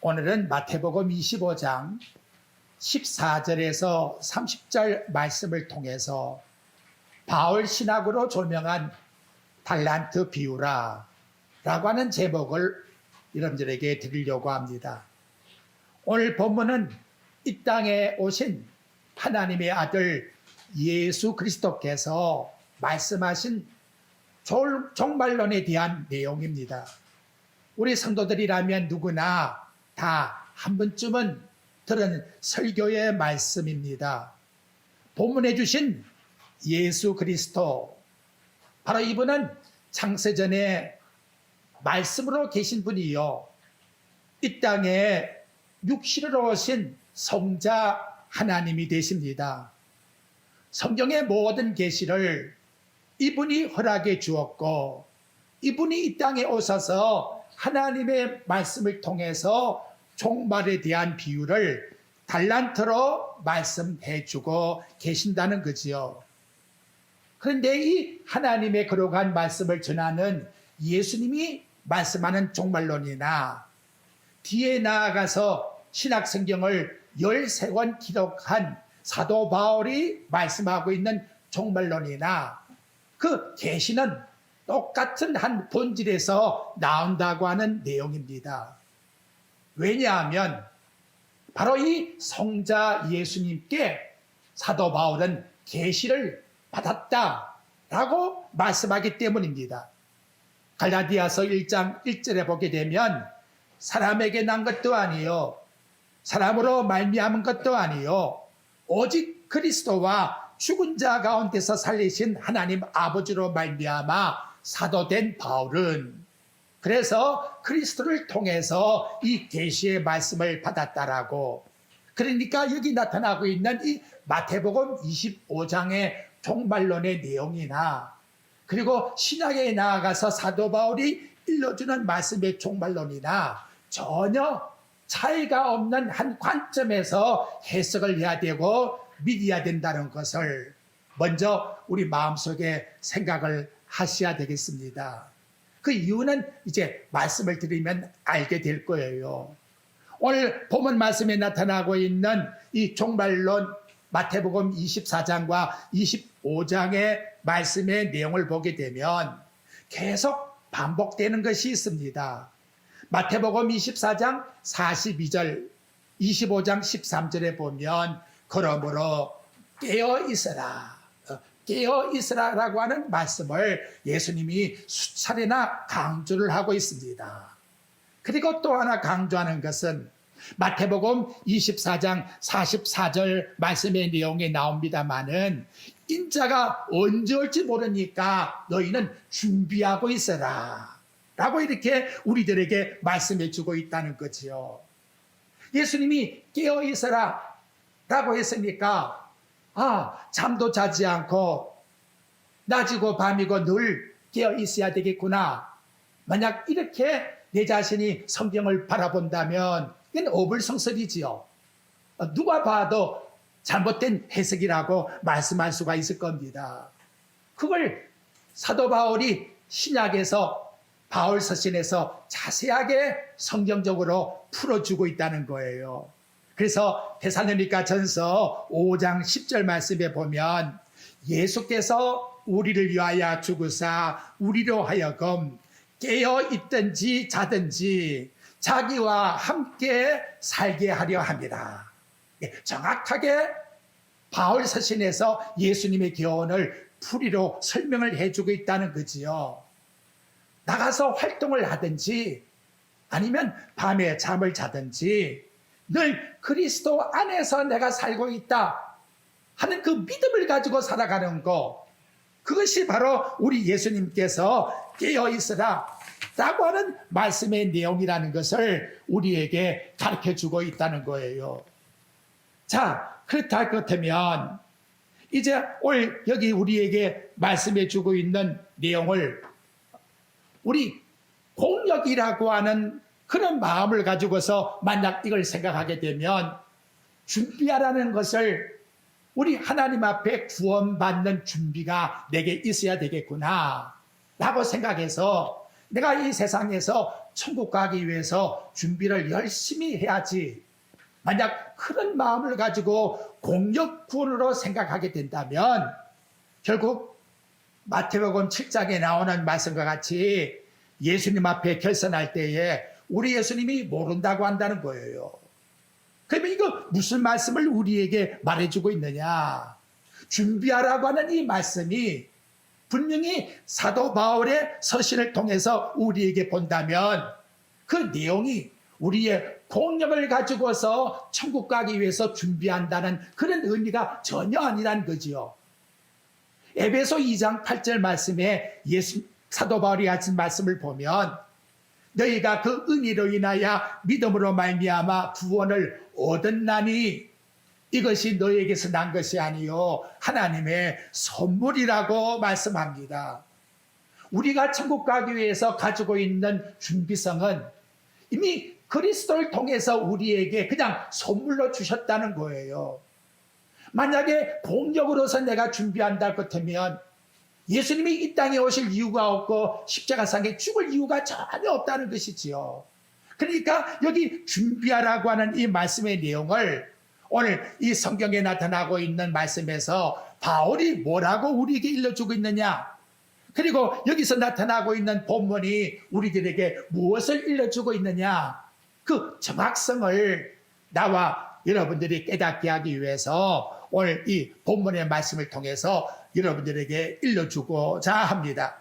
오늘은 마태복음 25장 14절에서 30절 말씀을 통해서 바울 신학으로 조명한 달란트 비유라 라고 하는 제목을 여러분들에게 드리려고 합니다. 오늘 본문은 이 땅에 오신 하나님의 아들 예수 그리스도께서 말씀하신 종말론에 대한 내용입니다. 우리 성도들이라면 누구나 다 한 번쯤은 들은 설교의 말씀입니다. 본문에 주신 예수 그리스도, 바로 이분은 창세전에 말씀으로 계신 분이요, 이 땅에 육신으로 오신 성자 하나님이 되십니다. 성경의 모든 계시를 이분이 허락해 주었고, 이분이 이 땅에 오셔서 하나님의 말씀을 통해서 종말에 대한 비유를 달란트로 말씀해 주고 계신다는 거지요. 그런데 이 하나님의 거룩한 말씀을 전하는 예수님이 말씀하는 종말론이나 뒤에 나아가서 신약성경을 13권 기록한 사도 바울이 말씀하고 있는 종말론이나 그 계시는 똑같은 한 본질에서 나온다고 하는 내용입니다. 왜냐하면 바로 이 성자 예수님께 사도 바울은 계시를 받았다라고 말씀하기 때문입니다. 갈라디아서 1장 1절에 보게 되면 사람에게 난 것도 아니요 사람으로 말미암은 것도 아니요 오직 그리스도와 죽은 자 가운데서 살리신 하나님 아버지로 말미암아 사도된 바울은 그래서 그리스도를 통해서 이 계시의 말씀을 받았다라고, 그러니까 여기 나타나고 있는 이 마태복음 25장의 종말론의 내용이나 그리고 신약에 나아가서 사도 바울이 일러주는 말씀의 종말론이나 전혀 차이가 없는 한 관점에서 해석을 해야 되고 믿어야 된다는 것을 먼저 우리 마음속에 생각을 하셔야 되겠습니다. 그 이유는 이제 말씀을 드리면 알게 될 거예요. 오늘 본문 말씀에 나타나고 있는 이 종말론 마태복음 24장과 25장의 말씀의 내용을 보게 되면 계속 반복되는 것이 있습니다. 마태복음 24장 42절, 25장 13절에 보면 그러므로 깨어 있으라, 깨어 있으라라고 하는 말씀을 예수님이 수차례나 강조를 하고 있습니다. 그리고 또 하나 강조하는 것은 마태복음 24장 44절 말씀의 내용에 나옵니다마는 인자가 언제 올지 모르니까 너희는 준비하고 있어라 라고 이렇게 우리들에게 말씀해 주고 있다는 거지요. 예수님이 깨어 있어라 라고 했으니까 잠도 자지 않고 낮이고 밤이고 늘 깨어 있어야 되겠구나. 만약 이렇게 내 자신이 성경을 바라본다면 이건 어불성설이지요. 누가 봐도 잘못된 해석이라고 말씀할 수가 있을 겁니다. 그걸 사도 바울이 신약에서 바울 서신에서 자세하게 성경적으로 풀어주고 있다는 거예요. 그래서 데살로니가 전서 5장 10절 말씀에 보면 예수께서 우리를 위하여 죽으사 우리로 하여금 깨어 있든지 자든지 자기와 함께 살게 하려 합니다. 정확하게 바울 서신에서 예수님의 교훈을 풀이로 설명을 해주고 있다는 거지요. 나가서 활동을 하든지 아니면 밤에 잠을 자든지 늘 그리스도 안에서 내가 살고 있다 하는 그 믿음을 가지고 살아가는 것, 그것이 바로 우리 예수님께서 깨어있으라 라고 하는 말씀의 내용이라는 것을 우리에게 가르쳐주고 있다는 거예요. 자, 그렇다면 이제 오늘 여기 우리에게 말씀해주고 있는 내용을 우리 공력이라고 하는 그런 마음을 가지고서 만약 이걸 생각하게 되면 준비하라는 것을 우리 하나님 앞에 구원받는 준비가 내게 있어야 되겠구나 라고 생각해서 내가 이 세상에서 천국 가기 위해서 준비를 열심히 해야지. 만약 그런 마음을 가지고 공력 구원으로 생각하게 된다면 결국 마태복음 7장에 나오는 말씀과 같이 예수님 앞에 결선할 때에 우리 예수님이 모른다고 한다는 거예요. 그러면 이거 무슨 말씀을 우리에게 말해주고 있느냐? 준비하라고 하는 이 말씀이 분명히 사도 바울의 서신을 통해서 우리에게 본다면 그 내용이 우리의 공력을 가지고서 천국 가기 위해서 준비한다는 그런 의미가 전혀 아니라는 거지요. 에베소 2장 8절 말씀에 사도 바울이 하신 말씀을 보면 너희가 그 은혜로 인하여 믿음으로 말미암아 구원을 얻었나니 이것이 너희에게서 난 것이 아니요 하나님의 선물이라고 말씀합니다. 우리가 천국 가기 위해서 가지고 있는 준비성은 이미 그리스도를 통해서 우리에게 그냥 선물로 주셨다는 거예요. 만약에 공력으로서 내가 준비한다 그렇다면 예수님이 이 땅에 오실 이유가 없고 십자가상에 죽을 이유가 전혀 없다는 것이지요. 그러니까 여기 준비하라고 하는 이 말씀의 내용을 오늘 이 성경에 나타나고 있는 말씀에서 바울이 뭐라고 우리에게 일러주고 있느냐, 그리고 여기서 나타나고 있는 본문이 우리들에게 무엇을 일러주고 있느냐, 그 정확성을 나와 여러분들이 깨닫게 하기 위해서 오늘 이 본문의 말씀을 통해서 여러분들에게 일러주고자 합니다.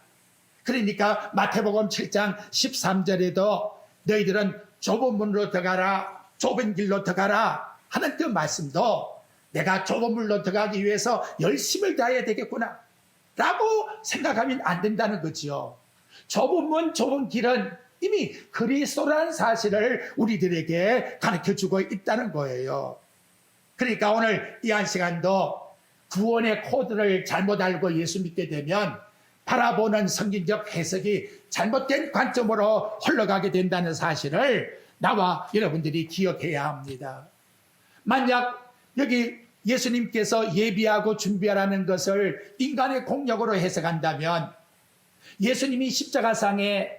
그러니까 마태복음 7장 13절에도 너희들은 좁은 문으로 들어가라, 좁은 길로 들어가라 하는 그 말씀도 내가 좁은 문으로 들어가기 위해서 열심을 다해야 되겠구나 라고 생각하면 안 된다는 거지요. 좁은 문, 좁은 길은 이미 그리스도라는 사실을 우리들에게 가르쳐주고 있다는 거예요. 그러니까 오늘 이 한 시간도 구원의 코드를 잘못 알고 예수 믿게 되면 바라보는 성경적 해석이 잘못된 관점으로 흘러가게 된다는 사실을 나와 여러분들이 기억해야 합니다. 만약 여기 예수님께서 예비하고 준비하라는 것을 인간의 공력으로 해석한다면 예수님이 십자가상에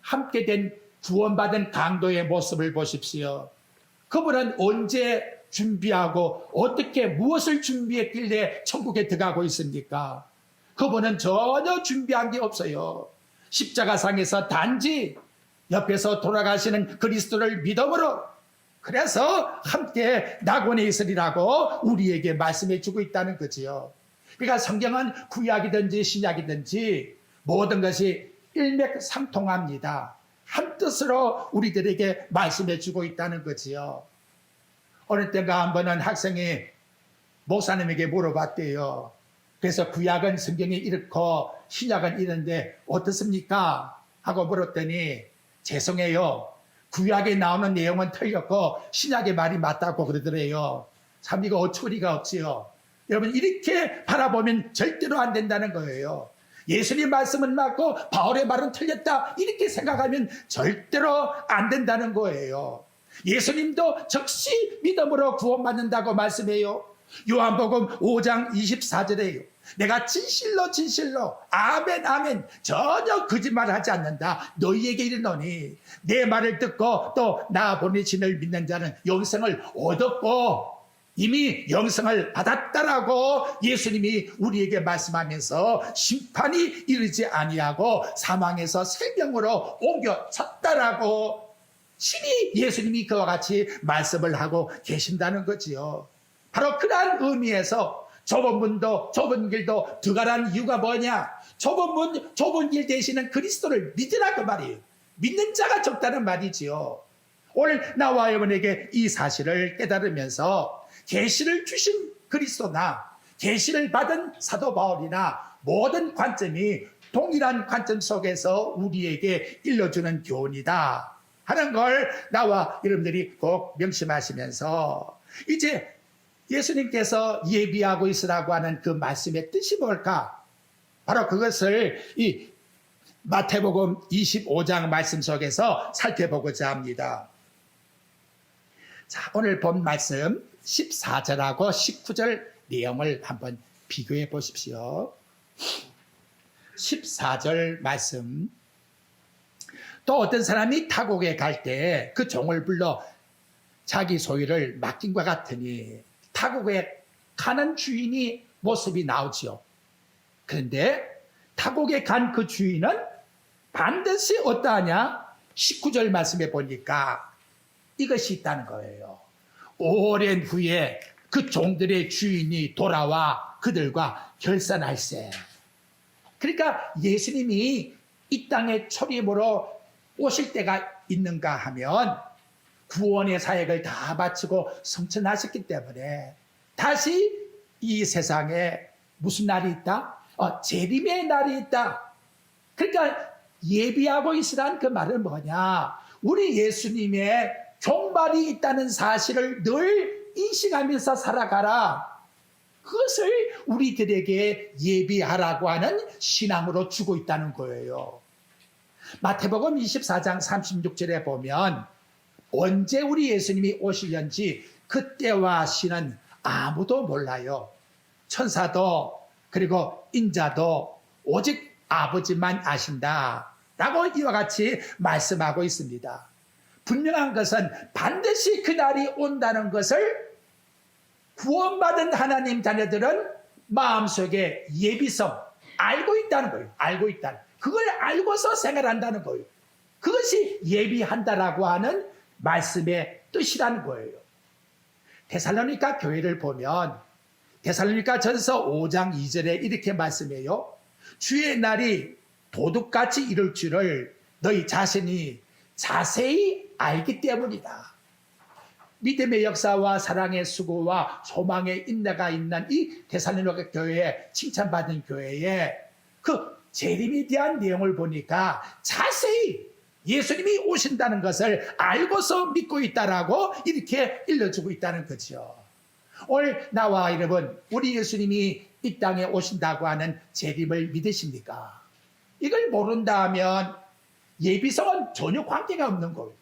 함께 된 구원받은 강도의 모습을 보십시오. 그분은 언제 준비하고 어떻게 무엇을 준비했길래 천국에 들어가고 있습니까? 그분은 전혀 준비한 게 없어요. 십자가상에서 단지 옆에서 돌아가시는 그리스도를 믿음으로 그래서 함께 낙원에 있으리라고 우리에게 말씀해 주고 있다는 거지요. 그러니까 성경은 구약이든지 신약이든지 모든 것이 일맥상통합니다. 한 뜻으로 우리들에게 말씀해 주고 있다는 거지요. 어느 때가 한 번은 학생이 목사님에게 물어봤대요. 그래서 구약은 성경이 이렇고 신약은 이런데 어떻습니까? 하고 물었더니 죄송해요. 구약에 나오는 내용은 틀렸고 신약의 말이 맞다고 그러더래요. 참 이거 어처구니가 없지요. 여러분 이렇게 바라보면 절대로 안 된다는 거예요. 예수님 말씀은 맞고 바울의 말은 틀렸다 이렇게 생각하면 절대로 안 된다는 거예요. 예수님도 즉시 믿음으로 구원받는다고 말씀해요. 요한복음 5장 24절에요. 내가 진실로 진실로 아멘 아멘 전혀 거짓말하지 않는다 너희에게 이르노니 내 말을 듣고 또 나 보내신 이를 믿는 자는 영생을 얻었고 이미 영생을 받았다라고 예수님이 우리에게 말씀하면서 심판이 이르지 아니하고 사망에서 생명으로 옮겨졌다라고 신이 예수님이 그와 같이 말씀을 하고 계신다는 거지요. 바로 그러한 의미에서 좁은 문도 좁은 길도 들어가라는 이유가 뭐냐? 좁은 문, 좁은 길 대신은 그리스도를 믿으라 그 말이에요. 믿는 자가 적다는 말이지요. 오늘 나와 여러분에게 이 사실을 깨달으면서 계시를 주신 그리스도나 계시를 받은 사도 바울이나 모든 관점이 동일한 관점 속에서 우리에게 일러주는 교훈이다 하는 걸 나와 여러분들이 꼭 명심하시면서 이제 예수님께서 예비하고 있으라고 하는 그 말씀의 뜻이 뭘까? 바로 그것을 이 마태복음 25장 말씀 속에서 살펴보고자 합니다. 자, 오늘 본 말씀 14절하고 19절 내용을 한번 비교해 보십시오. 14절 말씀. 또 어떤 사람이 타국에 갈 때 그 종을 불러 자기 소유를 맡긴과 같으니 타국에 가는 주인이 모습이 나오지요. 그런데 타국에 간 그 주인은 반드시 어떠하냐? 19절 말씀에 보니까 이것이 있다는 거예요. 오랜 후에 그 종들의 주인이 돌아와 그들과 결산할세. 그러니까 예수님이 이 땅에 초림으로 오실 때가 있는가 하면 구원의 사역을 다 마치고 성천하셨기 때문에 다시 이 세상에 무슨 날이 있다? 재림의 날이 있다. 그러니까 예비하고 있으란 그 말은 뭐냐? 우리 예수님의 종말이 있다는 사실을 늘 인식하면서 살아가라. 그것을 우리들에게 예비하라고 하는 신앙으로 주고 있다는 거예요. 마태복음 24장 36절에 보면 언제 우리 예수님이 오시려는지 그때와 시는 아무도 몰라요. 천사도 그리고 인자도 오직 아버지만 아신다 라고 이와 같이 말씀하고 있습니다. 분명한 것은 반드시 그날이 온다는 것을 구원받은 하나님 자녀들은 마음속에 예비성 알고 있다는 거예요. 알고 있다는. 그걸 알고서 생활한다는 거예요. 그것이 예비한다라고 하는 말씀의 뜻이라는 거예요. 데살로니가 교회를 보면 데살로니가 전서 5장 2절에 이렇게 말씀해요. 주의 날이 도둑같이 이룰 줄을 너희 자신이 자세히 알기 때문이다. 믿음의 역사와 사랑의 수고와 소망의 인내가 있는 이 데살로니가 교회에 칭찬받은 교회에 그 재림에 대한 내용을 보니까 자세히 예수님이 오신다는 것을 알고서 믿고 있다라고 이렇게 일러주고 있다는 거죠. 오늘 나와 여러분, 우리 예수님이 이 땅에 오신다고 하는 재림을 믿으십니까? 이걸 모른다 하면 예비성은 전혀 관계가 없는 거예요.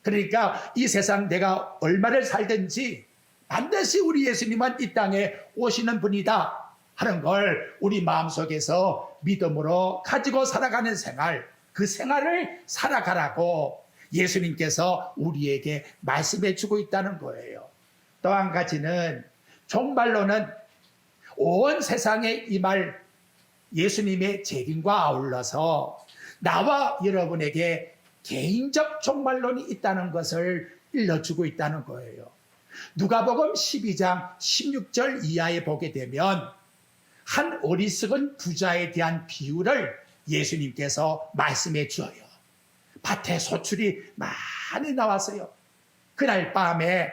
그러니까 이 세상 내가 얼마를 살든지 반드시 우리 예수님은 이 땅에 오시는 분이다 하는 걸 우리 마음속에서 믿음으로 가지고 살아가는 생활, 그 생활을 살아가라고 예수님께서 우리에게 말씀해 주고 있다는 거예요. 또 한 가지는 종말로는 온 세상에 임할 예수님의 재림과 아울러서 나와 여러분에게 개인적 종말론이 있다는 것을 일러주고 있다는 거예요. 누가복음 12장 16절 이하에 보게 되면 한 어리석은 부자에 대한 비유를 예수님께서 말씀해 주어요. 밭에 소출이 많이 나왔어요. 그날 밤에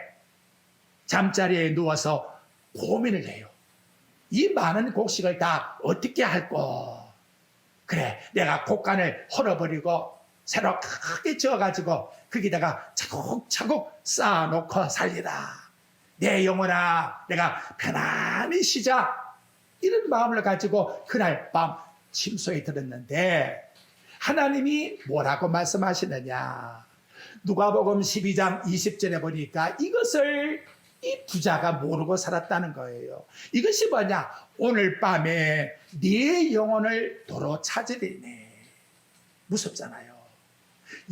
잠자리에 누워서 고민을 해요. 이 많은 곡식을 다 어떻게 할꼬? 그래, 내가 곡간을 헐어버리고 새로 크게 지어가지고 거기다가 차곡차곡 쌓아놓고 살리라. 내 영혼아, 내가 편안히 쉬자. 이런 마음을 가지고 그날 밤 침소에 들었는데 하나님이 뭐라고 말씀하시느냐? 누가복음 12장 20절에 보니까 이것을 이 부자가 모르고 살았다는 거예요. 이것이 뭐냐? 오늘 밤에 네 영혼을 도로 찾으리네. 무섭잖아요.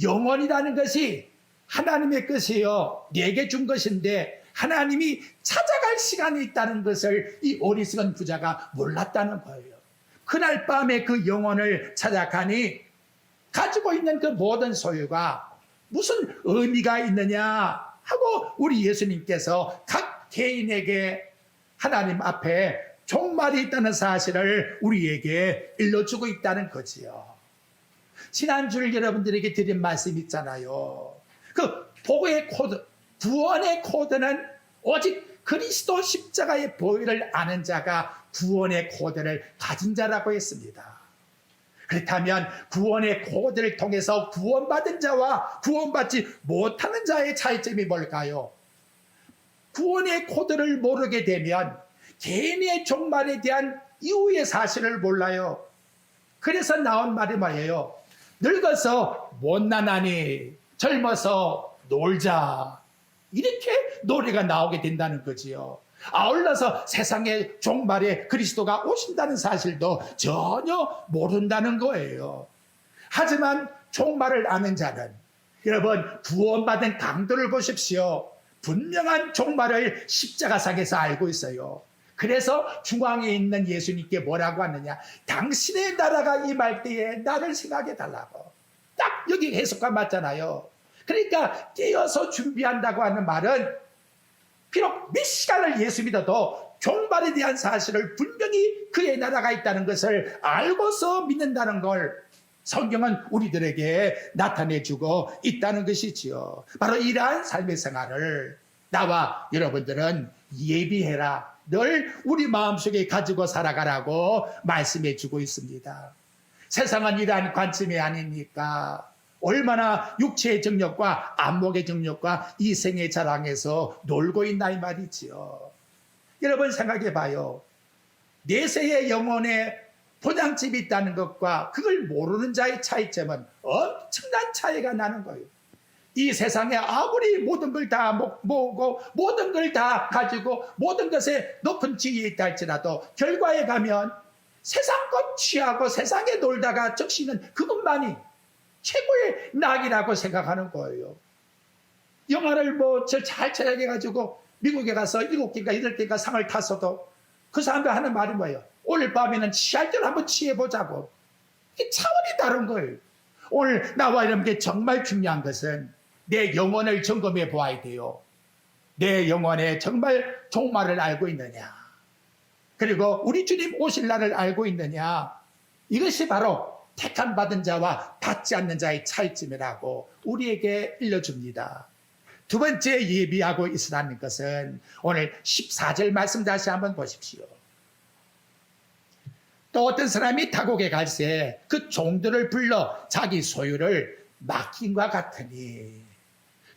영혼이라는 것이 하나님의 것이요. 내게 준 것인데 하나님이 찾아갈 시간이 있다는 것을 이 어리석은 부자가 몰랐다는 거예요. 그날 밤에 그 영혼을 찾아가니 가지고 있는 그 모든 소유가 무슨 의미가 있느냐 하고 우리 예수님께서 각 개인에게 하나님 앞에 종말이 있다는 사실을 우리에게 일러주고 있다는 거지요. 지난주 여러분들에게 드린 말씀 있잖아요. 그 복의 코드, 구원의 코드는 오직 그리스도 십자가의 보혈을 아는 자가 구원의 코드를 가진 자라고 했습니다. 그렇다면 구원의 코드를 통해서 구원받은 자와 구원받지 못하는 자의 차이점이 뭘까요? 구원의 코드를 모르게 되면 개인의 종말에 대한 이후의 사실을 몰라요. 그래서 나온 말이 뭐예요? 늙어서 못나나니 젊어서 놀자. 이렇게 노래가 나오게 된다는 거지요. 아울러서 세상의 종말에 그리스도가 오신다는 사실도 전혀 모른다는 거예요. 하지만 종말을 아는 자는, 여러분 구원받은 강도를 보십시오. 분명한 종말을 십자가상에서 알고 있어요. 그래서 중앙에 있는 예수님께 뭐라고 하느냐, 당신의 나라가 임할 때에 나를 생각해 달라고. 딱 여기 해석과 맞잖아요. 그러니까 깨어서 준비한다고 하는 말은 비록 몇 시간을 예수 믿어도 종말에 대한 사실을 분명히 그의 나라가 있다는 것을 알고서 믿는다는 걸 성경은 우리들에게 나타내주고 있다는 것이지요. 바로 이러한 삶의 생활을 나와 여러분들은 예비해라, 늘 우리 마음속에 가지고 살아가라고 말씀해주고 있습니다. 세상은 이러한 관점이 아닙니까? 얼마나 육체의 정욕과 안목의 정욕과 이생의 자랑에서 놀고 있나 이 말이지요. 여러분 생각해 봐요. 내세의 영혼에 포장집이 있다는 것과 그걸 모르는 자의 차이점은 엄청난 차이가 나는 거예요. 이 세상에 아무리 모든 걸 다 모으고 모든 걸 다 가지고 모든 것에 높은 지위에 있다 할지라도 결과에 가면 세상 것 취하고 세상에 놀다가 적시는 그것만이 최고의 낙이라고 생각하는 거예요. 영화를 잘 제작해가지고 미국에 가서 7개인가 8개인가 상을 탔어도 그 사람들 하는 말이 뭐예요? 오늘 밤에는 취할 때를 한번 취해보자고. 이게 차원이 다른 거예요. 오늘 나와 여러분께 정말 중요한 것은 내 영혼을 점검해 보아야 돼요. 내 영혼에 정말 종말을 알고 있느냐, 그리고 우리 주님 오실 날을 알고 있느냐, 이것이 바로 택함 받은 자와 받지 않는 자의 차이점이라고 우리에게 일러줍니다. 두 번째 예비하고 있으라는 것은 오늘 14절 말씀 다시 한번 보십시오. 또 어떤 사람이 타국에 갈새 그 종들을 불러 자기 소유를 맡긴과 같으니,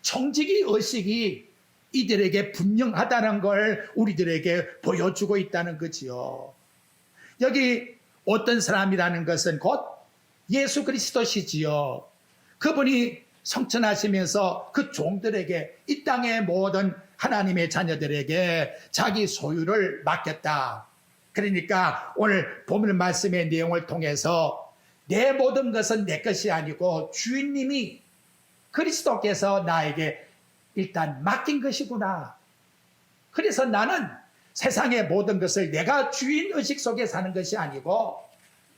청지기 의식이 이들에게 분명하다는 걸 우리들에게 보여주고 있다는 거지요. 여기 어떤 사람이라는 것은 곧 예수 그리스도시지요. 그분이 성천하시면서 그 종들에게, 이 땅의 모든 하나님의 자녀들에게 자기 소유를 맡겼다. 그러니까 오늘 본문 말씀의 내용을 통해서 내 모든 것은 내 것이 아니고 주인님이, 그리스도께서 나에게 일단 맡긴 것이구나. 그래서 나는 세상의 모든 것을 내가 주인의식 속에 사는 것이 아니고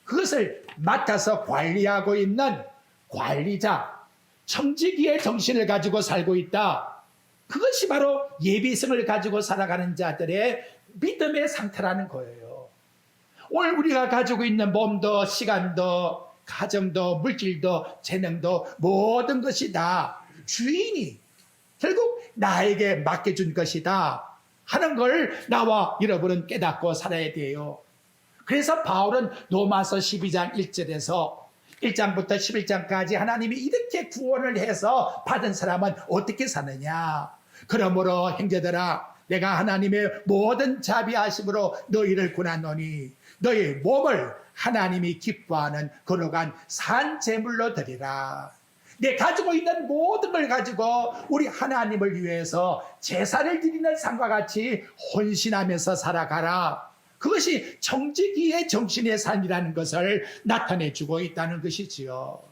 그것을 맡아서 관리하고 있는 관리자, 청지기의 정신을 가지고 살고 있다. 그것이 바로 예비성을 가지고 살아가는 자들의 믿음의 상태라는 거예요. 오늘 우리가 가지고 있는 몸도 시간도 가정도 물질도 재능도 모든 것이 다 주인이 결국 나에게 맡겨준 것이다 하는 걸 나와 여러분은 깨닫고 살아야 돼요. 그래서 바울은 로마서 12장 1절에서 1장부터 11장까지 하나님이 이렇게 구원을 해서 받은 사람은 어떻게 사느냐. 그러므로 형제들아, 내가 하나님의 모든 자비하심으로 너희를 권하노니 너희 몸을 하나님이 기뻐하는 거룩한 산 제물로 드리라. 내 가지고 있는 모든 걸 가지고 우리 하나님을 위해서 제사를 드리는 삶과 같이 헌신하면서 살아가라. 그것이 청지기의 정신의 삶이라는 것을 나타내주고 있다는 것이지요.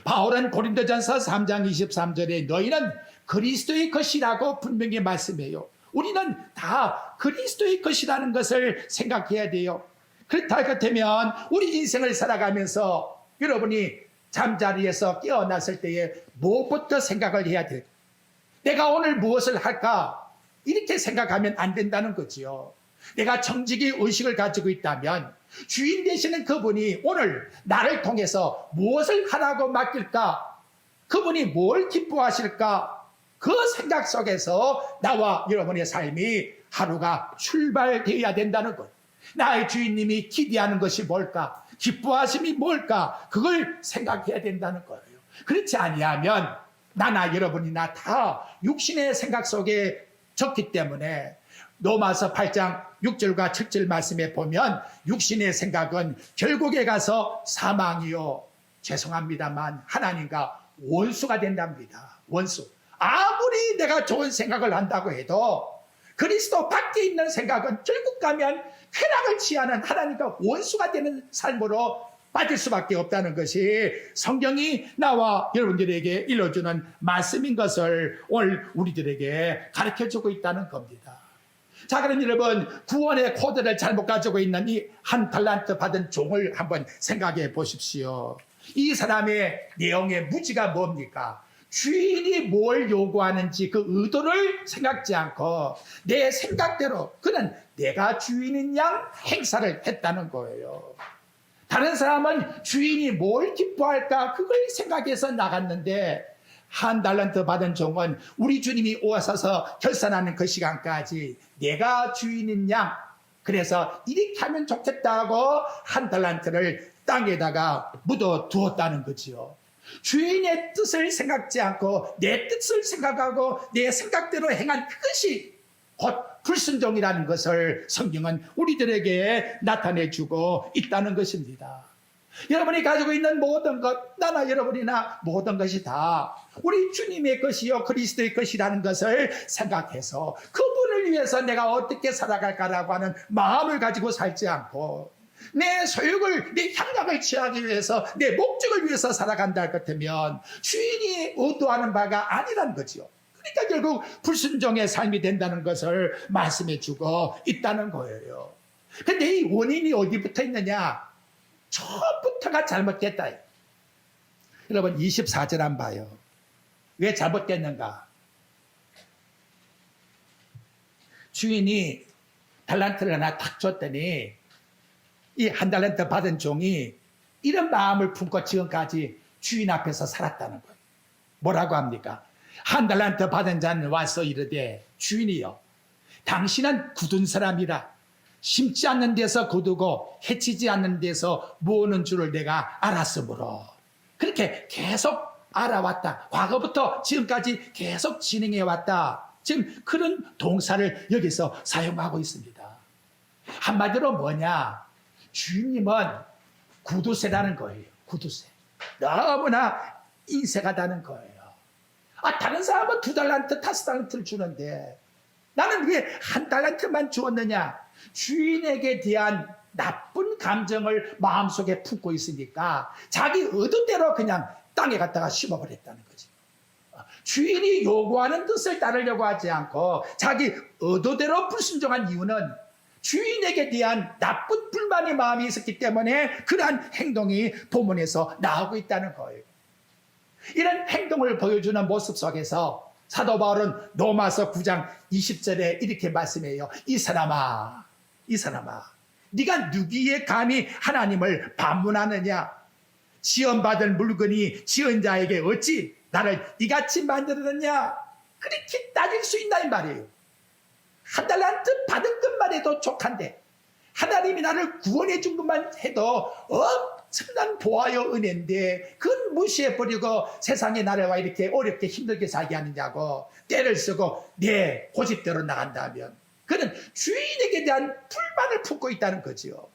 바울은 고린도전서 3장 23절에 너희는 그리스도의 것이라고 분명히 말씀해요. 우리는 다 그리스도의 것이라는 것을 생각해야 돼요. 그렇다 같으면 우리 인생을 살아가면서 여러분이 잠자리에서 깨어났을 때에 무엇부터 생각을 해야 될까? 내가 오늘 무엇을 할까? 이렇게 생각하면 안 된다는 거지요. 내가 청지기 의식을 가지고 있다면 주인 되시는 그분이 오늘 나를 통해서 무엇을 하라고 맡길까? 그분이 뭘 기뻐하실까? 그 생각 속에서 나와 여러분의 삶이 하루가 출발되어야 된다는 것. 나의 주인님이 기대하는 것이 뭘까? 기뻐하심이 뭘까? 그걸 생각해야 된다는 거예요. 그렇지 아니하면 나나 여러분이나 다 육신의 생각 속에 적기 때문에 로마서 8장 6절과 7절 말씀에 보면 육신의 생각은 결국에 가서 사망이요, 죄송합니다만 하나님과 원수가 된답니다. 원수. 아무리 내가 좋은 생각을 한다고 해도 그리스도 밖에 있는 생각은 결국 가면 쾌락을 취하는 하나님과 원수가 되는 삶으로 빠질 수밖에 없다는 것이 성경이 나와 여러분들에게 일러주는 말씀인 것을 오늘 우리들에게 가르쳐주고 있다는 겁니다. 자, 그럼 여러분, 구원의 코드를 잘못 가지고 있는 이 한 달란트 받은 종을 한번 생각해 보십시오. 이 사람의 내용의 무지가 뭡니까? 주인이 뭘 요구하는지 그 의도를 생각지 않고 내 생각대로 그는 내가 주인인 양 행사를 했다는 거예요. 다른 사람은 주인이 뭘 기뻐할까 그걸 생각해서 나갔는데 한 달란트 받은 종은 우리 주님이 오셔서 결산하는 그 시간까지 내가 주인인 양, 그래서 이렇게 하면 좋겠다고 한 달란트를 땅에다가 묻어 두었다는 거지요. 주인의 뜻을 생각지 않고 내 뜻을 생각하고 내 생각대로 행한 그것이 곧 불순종이라는 것을 성경은 우리들에게 나타내주고 있다는 것입니다. 여러분이 가지고 있는 모든 것, 나나 여러분이나 모든 것이 다 우리 주님의 것이요 그리스도의 것이라는 것을 생각해서 그분을 위해서 내가 어떻게 살아갈까라고 하는 마음을 가지고 살지 않고 내 소욕을, 내 향락을 취하기 위해서 내 목적을 위해서 살아간다 할 것 같으면 주인이 의도하는 바가 아니라는 거죠. 그러니까 결국 불순종의 삶이 된다는 것을 말씀해 주고 있다는 거예요. 근데 이 원인이 어디부터 있느냐? 처음부터가 잘못됐다. 여러분 24절 한번 봐요. 왜 잘못됐는가? 주인이 달란트를 하나 탁 줬더니 이 한 달란트 받은 종이 이런 마음을 품고 지금까지 주인 앞에서 살았다는 거예요. 뭐라고 합니까? 한 달란트 받은 자는 와서 이르되 주인이여 당신은 굳은 사람이라 심지 않는 데서 거두고 해치지 않는 데서 모으는 줄을 내가 알았으므로 그렇게 계속 알아왔다. 과거부터 지금까지 계속 진행해 왔다. 지금 그런 동사를 여기서 사용하고 있습니다. 한마디로 뭐냐? 주님은 구두쇠라는 거예요. 구두쇠. 너무나 인색하다는 거예요. 다른 사람은 2달란트, 5달란트를 주는데 나는 왜 1달란트만 주었느냐? 주인에게 대한 나쁜 감정을 마음속에 품고 있으니까 자기 의도대로 그냥 땅에 갖다가 심어버렸다는 거지. 주인이 요구하는 뜻을 따르려고 하지 않고 자기 의도대로 불순종한 이유는 주인에게 대한 나쁜 불만의 마음이 있었기 때문에 그러한 행동이 본문에서 나오고 있다는 거예요. 이런 행동을 보여주는 모습 속에서 사도 바울은 로마서 9장 20절에 이렇게 말씀해요. 이 사람아 네가 누구의 감히 하나님을 반문하느냐? 지원받은 물건이 지은 자에게 어찌 나를 이같이 만들었느냐? 그렇게 따질 수 있나 이 말이에요. 1달란트 받은 것만 해도 족한데 하나님이 나를 구원해 준 것만 해도 엄청난 보아요 은혜인데 그건 무시해버리고 세상에 나를 와 이렇게 어렵게 힘들게 살게 하느냐고 때를 쓰고 내 고집대로 나간다면 그는 주인에게 대한 불만을 품고 있다는 거죠.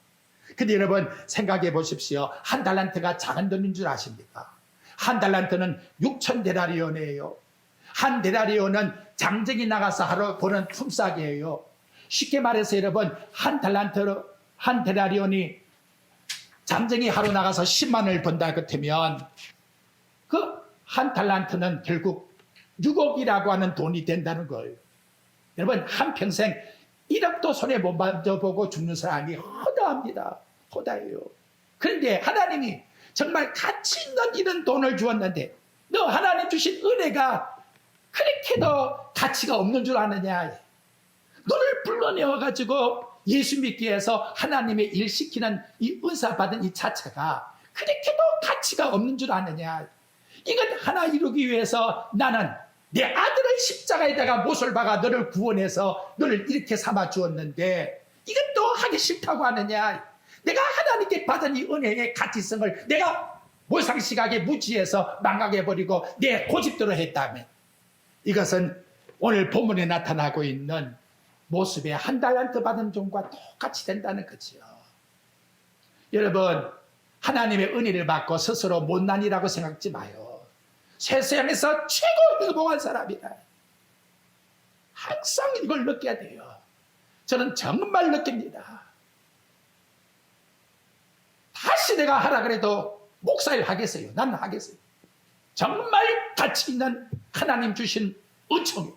근데 여러분 생각해 보십시오. 1달란트가 작은 돈인 줄 아십니까? 1달란트는 6,000데나리온이에요. 1데나리온은 장정이 나가서 하루 보는 품삯이에요. 쉽게 말해서 여러분 한 데나리온이 장정이 하루 나가서 10만원을 번다 같으면 그 한 달란트는 결국 6억이라고 하는 돈이 된다는 거예요. 여러분 한평생 1억도 손에 못 만져보고 죽는 사람이 허다합니다. 허다해요. 그런데 하나님이 정말 가치 있는 이런 돈을 주었는데 너 하나님 주신 은혜가 그렇게도 가치가 없는 줄 아느냐? 너를 불러내어가지고 예수 믿기 위해서 하나님의 일 시키는 이 은사 받은 이 자체가 그렇게도 가치가 없는 줄 아느냐? 이건 하나 이루기 위해서 나는 내 아들의 십자가에다가 못을 박아 너를 구원해서 너를 이렇게 삼아 주었는데 이것도 하기 싫다고 하느냐? 내가 하나님께 받은 이 은혜의 가치성을 내가 몰상식하게 무지해서 망각해버리고 내 고집대로 했다면 이것은 오늘 본문에 나타나고 있는 모습의 1달란트 받은 종과 똑같이 된다는 거지요. 여러분 하나님의 은혜를 받고 스스로 못난이라고 생각지 마요. 세상에서 최고 유명한 사람이다. 항상 이걸 느껴야 돼요. 저는 정말 느낍니다. 다시 다시 내가 하라 그래도 목사일 하겠어요? 나는 하겠어요. 정말 가치 있는 하나님 주신 은총이요,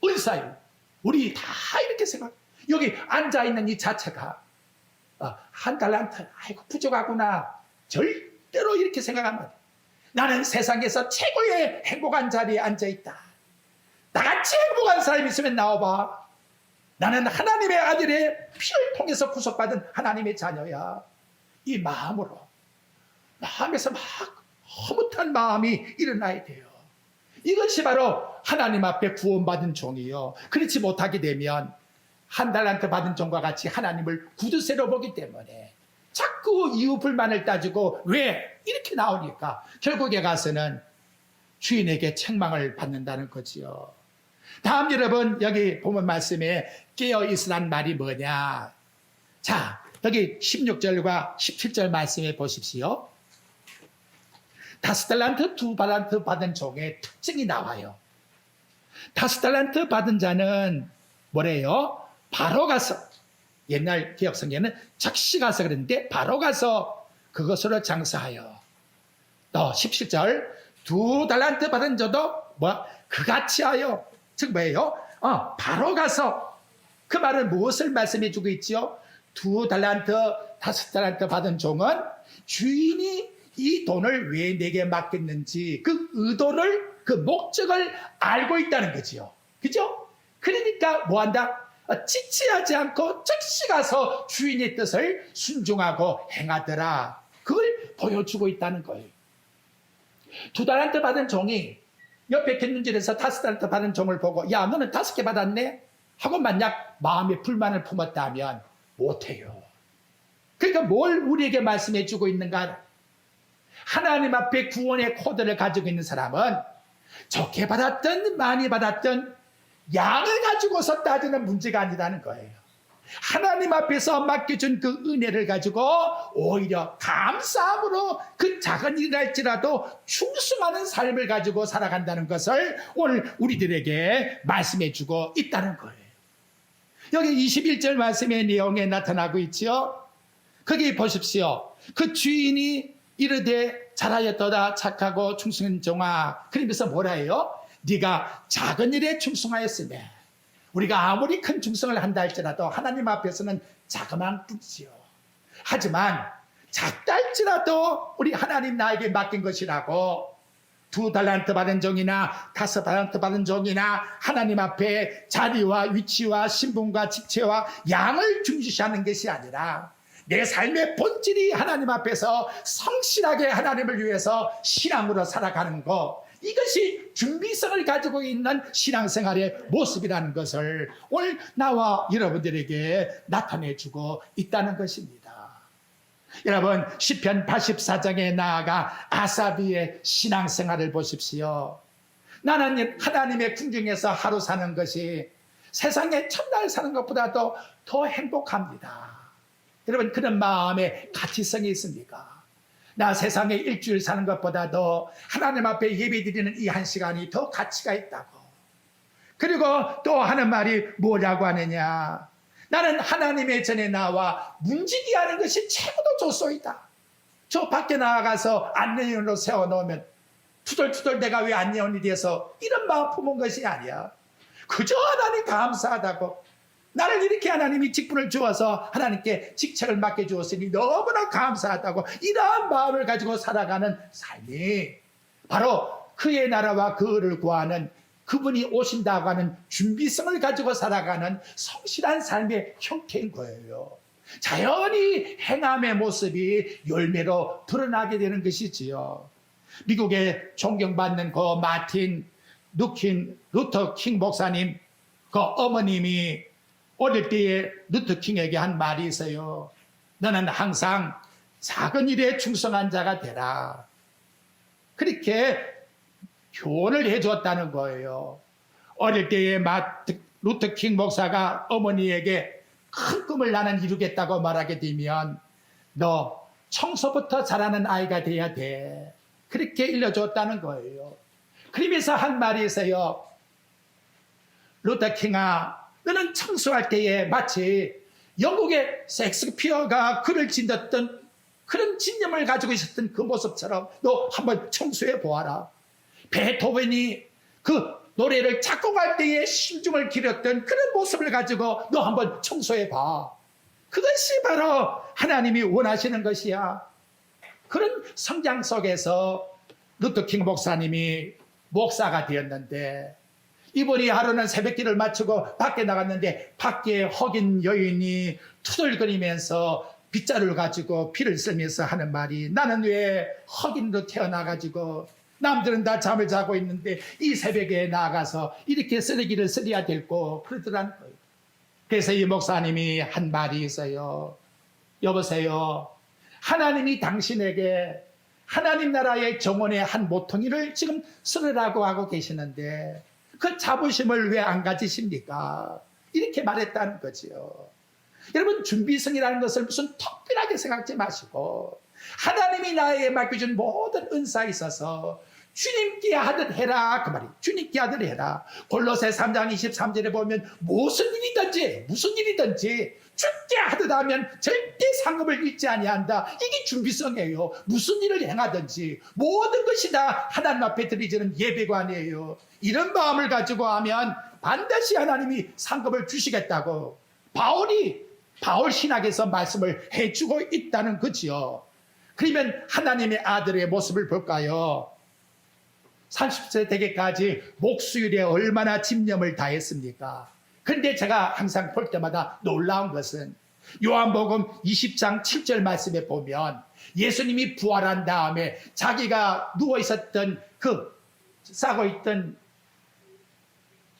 은사요. 우리 다 이렇게 생각. 여기 앉아있는 이 자체가 한 달란트, 아이고 부족하구나, 절대로 이렇게 생각하면 안 돼. 나는 세상에서 최고의 행복한 자리에 앉아있다. 나같이 행복한 사람이 있으면 나와봐. 나는 하나님의 아들의 피를 통해서 구속받은 하나님의 자녀야. 이 마음으로, 마음에서 막 허무한 마음이 일어나야 돼요. 이것이 바로 하나님 앞에 구원받은 종이요. 그렇지 못하게 되면 한 달란트 받은 종과 같이 하나님을 구두쇠로 보기 때문에 자꾸 이유 불만을 따지고 왜 이렇게 나오니까 결국에 가서는 주인에게 책망을 받는다는 거지요. 다음 여러분, 여기 보면 말씀에 깨어있으란 말이 뭐냐. 자, 여기 16절과 17절 말씀에 보십시오. 5달란트, 2달란트 받은 종의 특징이 나와요. 5달란트 받은 자는 뭐래요? 바로 가서, 옛날 개혁성경에는 즉시 가서 그랬는데 바로 가서 그것으로 장사하여. 또 17절, 2달란트 받은 자도 그같이 하여. 즉 뭐예요? 바로 가서. 그 말은 무엇을 말씀해 주고 있지요? 2달란트, 5달란트 받은 종은 주인이 이 돈을 왜 내게 맡겼는지 그 의도를, 그 목적을 알고 있다는 거지요. 그죠? 그러니까 뭐한다? 지체하지 않고 즉시 가서 주인의 뜻을 순종하고 행하더라. 그걸 보여주고 있다는 거예요. 2달란트 받은 종이 옆에 곁눈질에서 5달란트 받은 종을 보고, 야, 너는 5개 받았네? 하고 만약 마음에 불만을 품었다면 못해요. 그러니까 뭘 우리에게 말씀해 주고 있는가? 하나님 앞에 구원의 코드를 가지고 있는 사람은 적게 받았든 많이 받았든 양을 가지고서 따지는 문제가 아니라는 거예요. 하나님 앞에서 맡겨준 그 은혜를 가지고 오히려 감사함으로 그 작은 일이랄지라도 충성하는 삶을 가지고 살아간다는 것을 오늘 우리들에게 말씀해 주고 있다는 거예요. 여기 21절 말씀의 내용에 나타나고 있죠. 거기 보십시오. 그 주인이 이르되 잘하였도다 착하고 충성한 종아. 그러면서 뭐라 해요? 네가 작은 일에 충성하였으며. 우리가 아무리 큰 충성을 한다 할지라도 하나님 앞에서는 자그마한 뿐이지요. 하지만 작다 할지라도 우리 하나님 나에게 맡긴 것이라고 2달란트 받은 종이나 5달란트 받은 종이나 하나님 앞에 자리와 위치와 신분과 직체와 양을 중시하는 것이 아니라 내 삶의 본질이 하나님 앞에서 성실하게 하나님을 위해서 신앙으로 살아가는 것, 이것이 준비성을 가지고 있는 신앙생활의 모습이라는 것을 오늘 나와 여러분들에게 나타내주고 있다는 것입니다. 여러분, 시편 84장에 나아가 아사비의 신앙생활을 보십시오. 나는 하나님의 궁중에서 하루 사는 것이 세상에 첫날 사는 것보다도 더 행복합니다. 여러분, 그런 마음에 가치성이 있습니까? 나 세상에 일주일 사는 것보다도 하나님 앞에 예배드리는 이 한 시간이 더 가치가 있다고. 그리고 또 하는 말이 뭐라고 하느냐. 나는 하나님의 전에 나와 문지기 하는 것이 최고도 좋소이다. 저 밖에 나가서 안내원으로 세워놓으면 투덜투덜 내가 왜 안내원이 돼서 이런 마음 품은 것이 아니야. 그저 하나님 감사하다고. 나를 이렇게 하나님이 직분을 주어서 하나님께 직책을 맡겨주었으니 너무나 감사하다고, 이러한 마음을 가지고 살아가는 삶이 바로 그의 나라와 그를 구하는, 그분이 오신다고 하는 준비성을 가지고 살아가는 성실한 삶의 형태인 거예요. 자연히 행함의 모습이 열매로 드러나게 되는 것이지요. 미국에 존경받는 그 마틴 루터 킹 목사님, 그 어머님이 어릴 때에 루터 킹에게 한 말이 있어요. 너는 항상 작은 일에 충성한 자가 되라. 그렇게 교훈을 해주었다는 거예요. 어릴 때에 루터 킹 목사가 어머니에게 큰 꿈을 나는 이루겠다고 말하게 되면 너 청소부터 잘하는 아이가 돼야 돼. 그렇게 일러줬다는 거예요. 그러면서 한 말이 있어요. 루터 킹아, 너는 청소할 때에 마치 영국의 셰익스피어가 글을 짓었던 그런 진념을 가지고 있었던 그 모습처럼 너 한번 청소해 보아라. 베토벤이 그 노래를 작곡할 때에 심중을 기렸던 그런 모습을 가지고 너 한번 청소해 봐. 그것이 바로 하나님이 원하시는 것이야. 그런 성장 속에서 루터킹 목사님이 목사가 되었는데, 이분이 하루는 새벽기를 마치고 밖에 나갔는데 밖에 흑인 여인이 투덜거리면서 빗자루를 가지고 피를 쓸면서 하는 말이, 나는 왜 흑인으로 태어나가지고 남들은 다 잠을 자고 있는데 이 새벽에 나가서 이렇게 쓰레기를 쓸어야 될고, 그러더라는 거예요. 그래서 이 목사님이 한 말이 있어요. 여보세요, 하나님이 당신에게 하나님 나라의 정원의 한 모퉁이를 지금 쓰으라고 하고 계시는데 그 자부심을 왜 안 가지십니까? 이렇게 말했다는 거지요. 여러분, 준비성이라는 것을 무슨 특별하게 생각하지 마시고 하나님이 나에게 맡겨준 모든 은사에 있어서 주님께 하듯 해라, 그 말이. 주님께 하듯 해라. 골로새 3장 23절에 보면 무슨 일이든지 주께 하듯 하면 절대 상급을 잃지 아니한다. 이게 준비성이에요. 무슨 일을 행하든지 모든 것이 다 하나님 앞에 드리지는 예배관이에요. 이런 마음을 가지고 하면 반드시 하나님이 상급을 주시겠다고 바울 신학에서 말씀을 해주고 있다는 거지요. 그러면 하나님의 아들의 모습을 볼까요? 30세 되기까지 목수일에 얼마나 집념을 다했습니까? 그런데 제가 항상 볼 때마다 놀라운 것은 요한복음 20장 7절 말씀에 보면 예수님이 부활한 다음에 자기가 누워 있었던 그 싸고 있던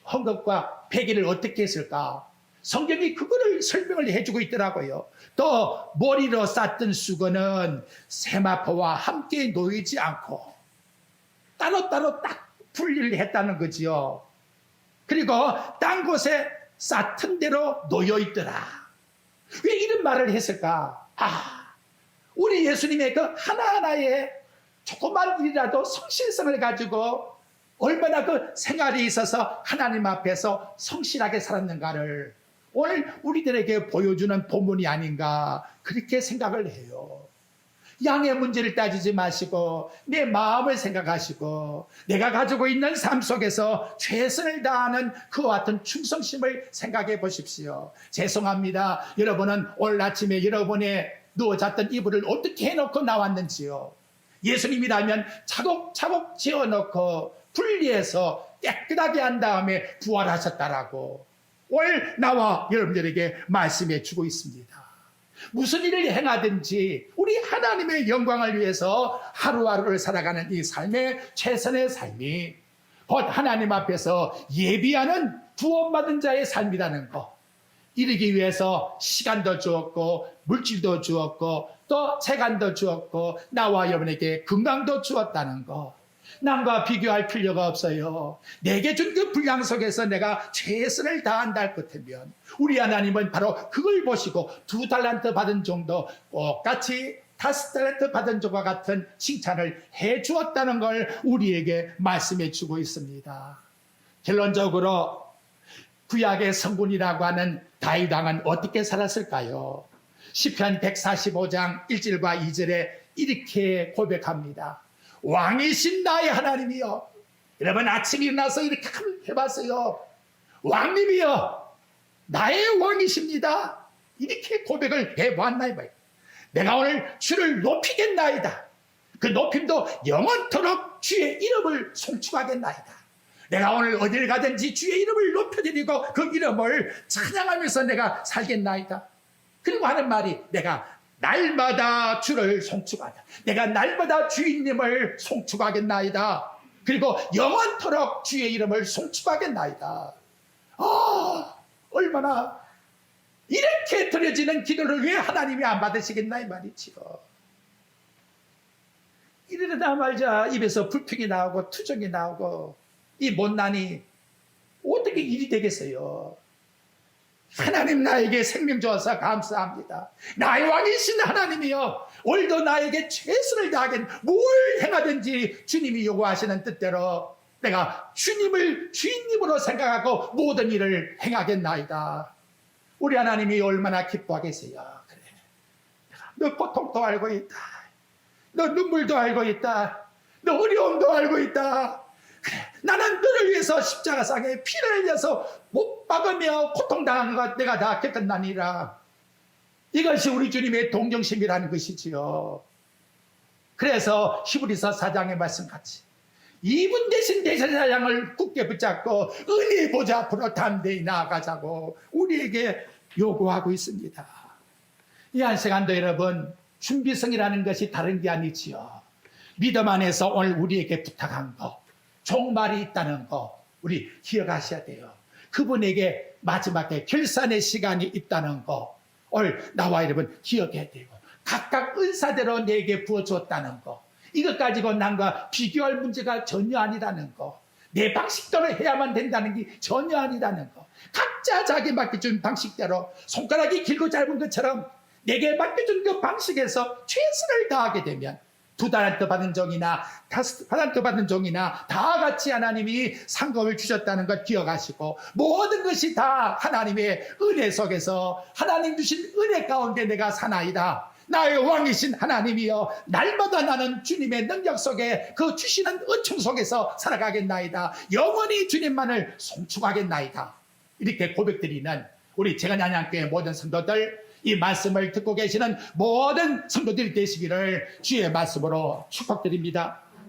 헝겊과 베개를 어떻게 했을까? 성경이 그거를 설명을 해주고 있더라고요. 또 머리로 쌌던 수건은 세마포와 함께 놓이지 않고 따로따로 딱 분리를 했다는 거지요. 그리고 딴 곳에 쌌던 대로 놓여 있더라. 왜 이런 말을 했을까? 우리 예수님의 그 하나하나의 조그만 일이라도 성실성을 가지고 얼마나 그 생활이 있어서 하나님 앞에서 성실하게 살았는가를 오늘 우리들에게 보여주는 본문이 아닌가, 그렇게 생각을 해요. 양의 문제를 따지지 마시고 내 마음을 생각하시고 내가 가지고 있는 삶 속에서 최선을 다하는 그와 같은 충성심을 생각해 보십시오. 죄송합니다. 여러분은 오늘 아침에 여러분의 누워 잤던 이불을 어떻게 해놓고 나왔는지요? 예수님이라면 차곡차곡 지어놓고 분리해서 깨끗하게 한 다음에 부활하셨다라고 오늘 나와 여러분들에게 말씀해 주고 있습니다. 무슨 일을 행하든지 우리 하나님의 영광을 위해서 하루하루를 살아가는 이 삶의 최선의 삶이 곧 하나님 앞에서 예비하는 구원받은 자의 삶이라는 것, 이르기 위해서 시간도 주었고 물질도 주었고 또 재간도 주었고 나와 여러분에게 건강도 주었다는 것, 남과 비교할 필요가 없어요. 내게 준 그 분량 속에서 내가 최선을 다한다 할 것이면 우리 하나님은 바로 그걸 보시고 2달란트 받은 정도 똑같이 5달란트 받은 것과 같은 칭찬을 해 주었다는 걸 우리에게 말씀해 주고 있습니다. 결론적으로 구약의 성군이라고 하는 다윗 왕은 어떻게 살았을까요? 시편 145장 1절과 2절에 이렇게 고백합니다. 왕이신 나의 하나님이여. 여러분, 아침에 일어나서 이렇게 한번 해봤어요. 왕님이여, 나의 왕이십니다. 이렇게 고백을 해보았나 이봐요. 내가 오늘 주를 높이겠나이다. 그 높임도 영원토록 주의 이름을 송축하겠나이다. 내가 오늘 어딜 가든지 주의 이름을 높여드리고 그 이름을 찬양하면서 내가 살겠나이다. 그리고 하는 말이, 내가 날마다 주를 송축하다. 내가 날마다 주인님을 송축하겠나이다. 그리고 영원토록 주의 이름을 송축하겠나이다. 얼마나 이렇게 드려지는 기도를 왜 하나님이 안 받으시겠나 이 말이지요. 이러다 말자 입에서 불평이 나오고 투정이 나오고 이 못난이 어떻게 일이 되겠어요. 하나님, 나에게 생명 주어서 감사합니다. 나의 왕이신 하나님이여, 오늘도 나에게 최선을 다하겠, 뭘 행하든지 주님이 요구하시는 뜻대로 내가 주님을 주인님으로 생각하고 모든 일을 행하겠나이다. 우리 하나님이 얼마나 기뻐하겠어요. 그래, 내가 너 고통도 알고 있다. 너 눈물도 알고 있다. 너 어려움도 알고 있다. 그래, 나는 너를 위해서 십자가상에 피를 흘려서 못 박으며 고통당한 것 내가 다 겪었나니라. 이것이 우리 주님의 동정심이라는 것이지요. 그래서 히브리서 4장의 말씀같이 이분 대신 대제사장을 굳게 붙잡고 은혜의 보좌 앞으로 담대히 나아가자고 우리에게 요구하고 있습니다. 이 한 시간도 여러분, 준비성이라는 것이 다른 게 아니지요. 믿음 안에서 오늘 우리에게 부탁한 거, 종말이 있다는 거 우리 기억하셔야 돼요. 그분에게 마지막에 결산의 시간이 있다는 거 오늘 나와 여러분 기억해야 되고, 각각 은사대로 내게 부어줬다는 거, 이것 가지고 남과 비교할 문제가 전혀 아니라는 거, 내 방식대로 해야만 된다는 게 전혀 아니라는 거, 각자 자기 맡겨준 방식대로 손가락이 길고 짧은 것처럼 내게 맡겨준 그 방식에서 최선을 다하게 되면 2달란트 받은 종이나 5달란트 받은 종이나 다 같이 하나님이 상급을 주셨다는 것 기억하시고, 모든 것이 다 하나님의 은혜 속에서 하나님 주신 은혜 가운데 내가 사나이다. 나의 왕이신 하나님이여, 날마다 나는 주님의 능력 속에 그 주시는 은총 속에서 살아가겠나이다. 영원히 주님만을 송축하겠나이다. 이렇게 고백드리는 우리 재건한양교회 모든 성도들, 이 말씀을 듣고 계시는 모든 성도들이 되시기를 주의 말씀으로 축복드립니다.